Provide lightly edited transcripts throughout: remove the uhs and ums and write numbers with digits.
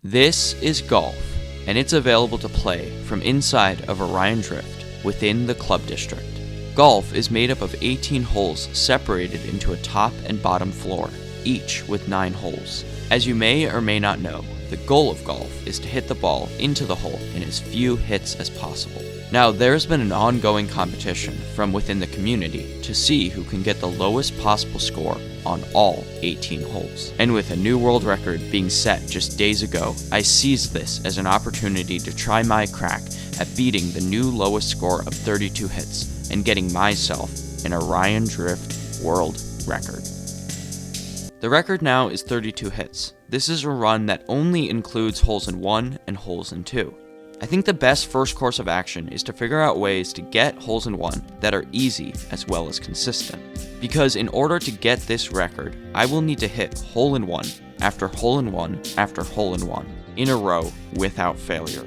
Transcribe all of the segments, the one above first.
This is golf, and it's available to play from inside of Orion Drift within the club district. Golf is made up of 18 holes separated into a top and bottom floor, each with 9 holes. As you may or may not know, the goal of golf is to hit the ball into the hole in as few hits as possible. Now, there's been an ongoing competition from within the community to see who can get the lowest possible score on all 18 holes. And with a new world record being set just days ago, I seized this as an opportunity to try my crack at beating the new lowest score of 32 hits and getting myself an Orion Drift world record. The record now is 32 hits. This is a run that only includes holes in 1 and holes in 2. I think the best first course of action is to figure out ways to get holes in 1 that are easy as well as consistent. Because in order to get this record, I will need to hit hole in 1 after hole in 1 after hole in 1 in a row without failure.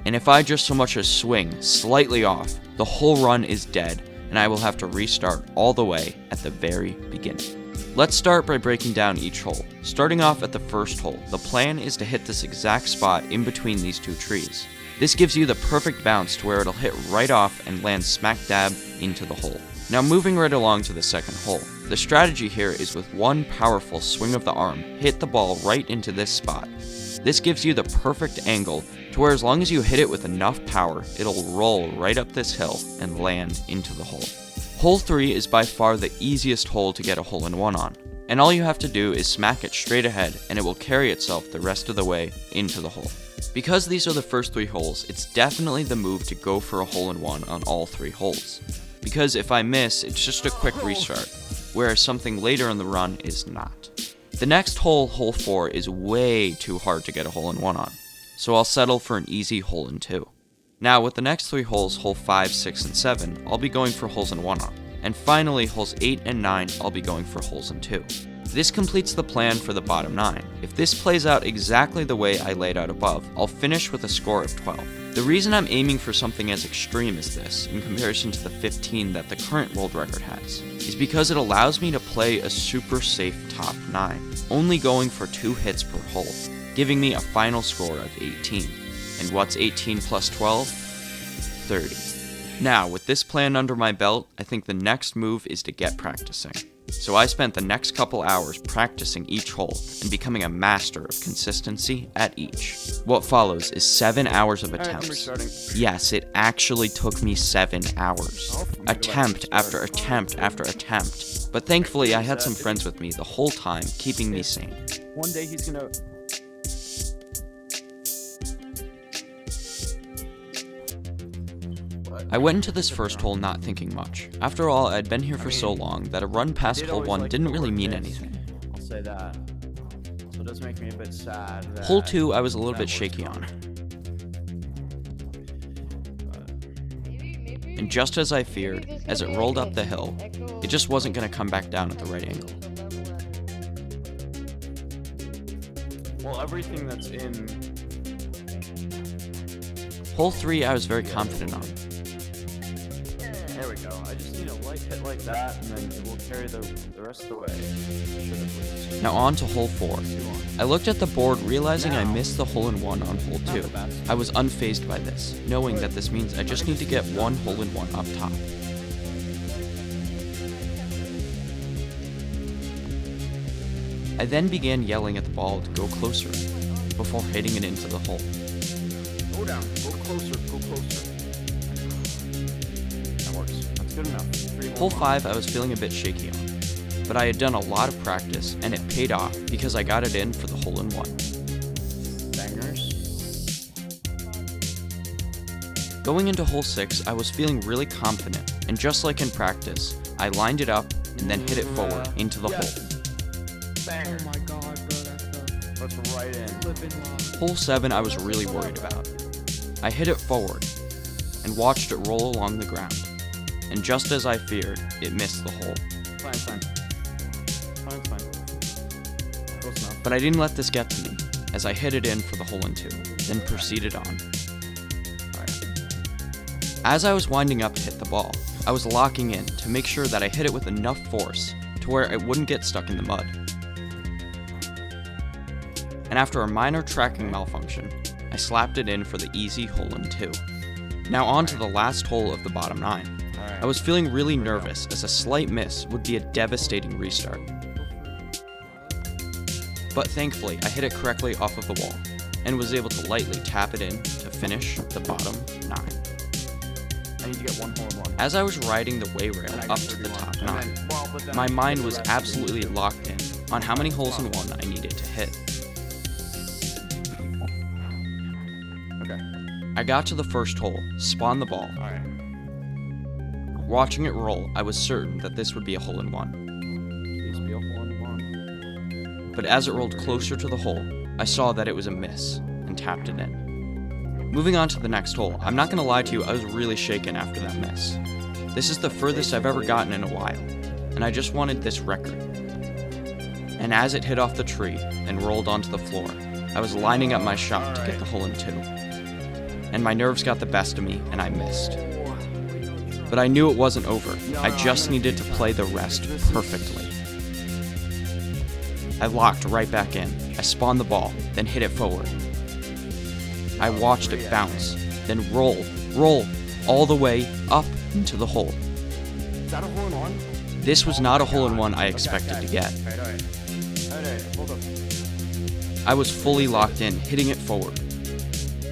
And if I just so much as swing slightly off, the whole run is dead and I will have to restart all the way at the very beginning. Let's start by breaking down each hole. Starting off at the first hole, the plan is to hit this exact spot in between these two trees. This gives you the perfect bounce to where it'll hit right off and land smack dab into the hole. Now moving right along to the second hole. The strategy here is with one powerful swing of the arm, hit the ball right into this spot. This gives you the perfect angle to where as long as you hit it with enough power, it'll roll right up this hill and land into the hole. Hole 3 is by far the easiest hole to get a hole in 1 on, and all you have to do is smack it straight ahead and it will carry itself the rest of the way into the hole. Because these are the first 3 holes, it's definitely the move to go for a hole in 1 on all 3 holes. Because if I miss, it's just a quick restart, whereas something later in the run is not. The next hole, hole 4, is way too hard to get a hole in 1 on, so I'll settle for an easy hole in 2. Now, with the next 3 holes, hole 5, 6, and 7, I'll be going for holes in 1 on. And finally, holes 8 and 9, I'll be going for holes in 2. This completes the plan for the bottom 9. If this plays out exactly the way I laid out above, I'll finish with a score of 12. The reason I'm aiming for something as extreme as this, in comparison to the 15 that the current world record has, is because it allows me to play a super safe top 9, only going for 2 hits per hole, giving me a final score of 18. And what's 18 plus 12? 30. Now, with this plan under my belt, I think the next move is to get practicing. So I spent the next couple hours practicing each hole and becoming a master of consistency at each. What follows is 7 hours of attempts. Yes, it actually took me 7 hours. Attempt after attempt after attempt. But thankfully I had some friends with me the whole time, keeping me sane. One day he's gonna... I went into this first hole not thinking much. After all, I'd been here for so long that a run past hole 1 didn't really mean anything. I'll say that. So it does make me a bit sad that... Hole 2 I was a little bit shaky on. And just as I feared, as it rolled up the hill, it just wasn't going to come back down at the right angle. Well, everything that's in... Hole 3 I was very confident on. There we go. I just need a light hit like that, and then it will carry the rest of the way. Now on to hole 4. I looked at the board, realizing I missed the hole in 1 on hole 2. I was unfazed by this, knowing that this means I just need to get 1 hole in 1 up top. I then began yelling at the ball to go closer, before hitting it into the hole. Go down. Go closer. Go closer. That works. That's good enough. Hole 5 I was feeling a bit shaky on, but I had done a lot of practice and it paid off because I got it in for the hole in 1. Bangers. Going into hole 6, I was feeling really confident, and just like in practice, I lined it up and then hit it forward into the hole. Banger. Oh my god, bro, That's right in. flipping lost. Hole 7 I was really worried about. I hit it forward and watched it roll along the ground, and just as I feared, it missed the hole. Fine. Close enough. But I didn't let this get to me, as I hit it in for the hole in 2, then proceeded on. Alright. As I was winding up to hit the ball, I was locking in to make sure that I hit it with enough force to where it wouldn't get stuck in the mud. and after a minor tracking malfunction, I slapped it in for the easy hole in 2. Now on to the last hole of the bottom 9. I was feeling really nervous as a slight miss would be a devastating restart. But thankfully, I hit it correctly off of the wall, and was able to lightly tap it in to finish the bottom 9. I need to get 1 hole in 1. As I was riding the way rail up to the top 9, my mind was absolutely locked in on how many holes in 1 I needed to hit. Okay. I got to the first hole, spawned the ball. Alright. Watching it roll, I was certain that this would be a hole in 1. Please be a hole in 1. But as it rolled closer to the hole, I saw that it was a miss, and tapped it in. Moving on to the next hole, I'm not gonna lie to you, I was really shaken after that miss. This is the furthest I've ever gotten in a while, and I just wanted this record. And as it hit off the tree and rolled onto the floor, I was lining up my shot to get the hole in 2. And my nerves got the best of me, and I missed. But I knew it wasn't over. I just needed to play the rest perfectly. I locked right back in. I spawned the ball, then hit it forward. I watched it bounce, then roll, all the way up into the hole. Is that a hole in 1? This was not a hole in 1 I expected to get. Alright, hold up. I was fully locked in, hitting it forward,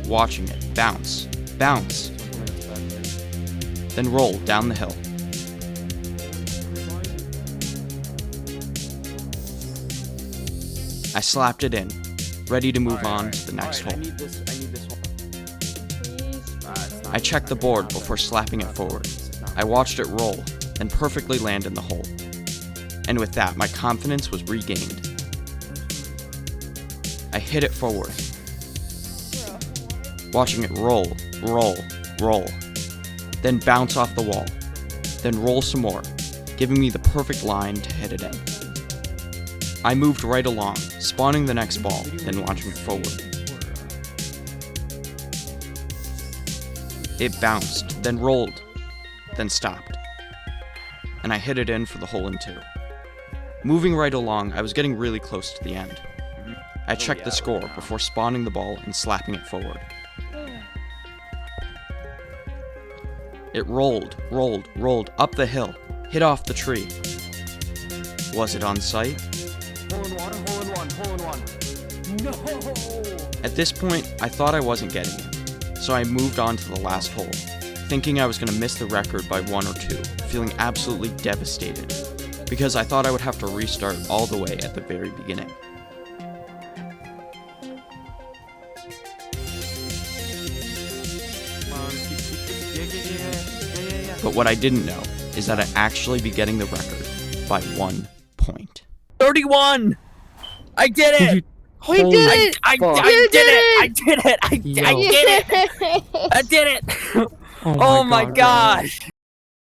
watching it bounce, then roll down the hill. I slapped it in, ready to move on to the next hole. I need this one. I checked the board before slapping it forward. I watched it roll, then perfectly land in the hole. And with that, my confidence was regained. I hit it forward, watching it roll, then bounce off the wall, then roll some more, giving me the perfect line to hit it in. I moved right along, spawning the next ball, then launching it forward. It bounced, then rolled, then stopped. And I hit it in for the hole in 2. Moving right along, I was getting really close to the end. I checked the score before spawning the ball and slapping it forward. It rolled up the hill, hit off the tree. Was it on sight? Hole in 1. No! At this point, I thought I wasn't getting it, so I moved on to the last hole, thinking I was going to miss the record by 1 or 2, feeling absolutely devastated, because I thought I would have to restart all the way at the very beginning. But what I didn't know is that I'd actually be getting the record by 1 point. 31! I did it! We did it! I did it! I did it! Oh Oh my gosh!